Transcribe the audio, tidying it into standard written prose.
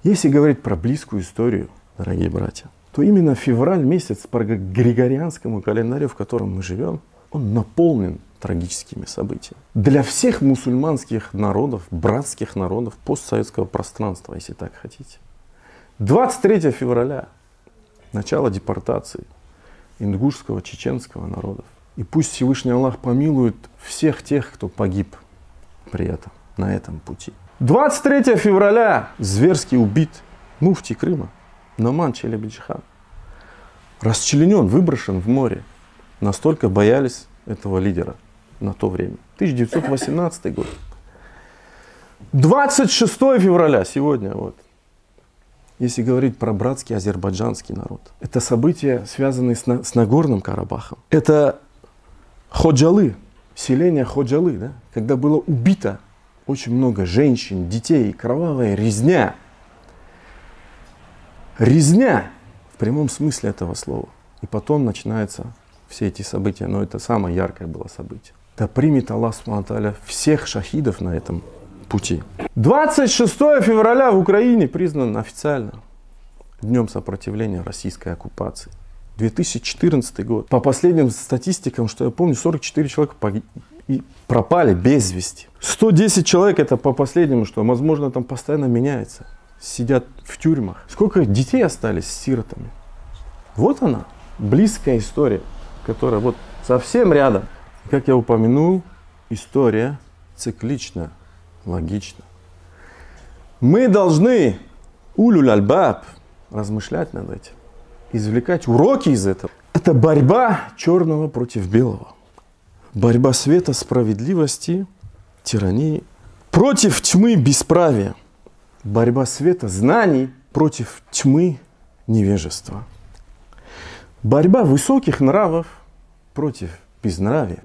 Если говорить про близкую историю, дорогие братья, то именно февраль месяц по григорианскому календарю, в котором мы живем, он наполнен трагическими событиями. Для всех мусульманских народов, братских народов постсоветского пространства, если так хотите. 23 февраля – начало депортации ингушского, чеченского народов. И пусть Всевышний Аллах помилует всех тех, кто погиб при этом, на этом пути. 23 февраля зверски убит муфтий Крыма Номан Челебиджхан. Расчленен, выброшен в море. Настолько боялись этого лидера на то время. 1918 год. 26 февраля, сегодня, вот, если говорить про братский азербайджанский народ. Это события, связанные с Нагорным Карабахом. Это Ходжалы, селение Ходжалы, да? Когда было убито очень много женщин, детей, кровавая резня. Резня в прямом смысле этого слова. И потом начинаются все эти события, но это самое яркое было событие. Да примет Аллах Субхану ва Тааля всех шахидов на этом пути. 26 февраля в Украине признан официально Днем сопротивления российской оккупации. 2014 год. По последним статистикам, что я помню, 44 человека пропали без вести. 110 человек, это по последнему, что, возможно, там постоянно меняется. Сидят в тюрьмах. Сколько детей остались с сиротами? Вот она, близкая история, которая вот совсем рядом. Как я упомянул, история циклична, логична. Мы должны, улюль альбаб, размышлять над этим, извлекать уроки из этого. Это борьба черного против белого. Борьба света, справедливости, тирании против тьмы бесправия. Борьба света знаний против тьмы невежества. Борьба высоких нравов против безнравия.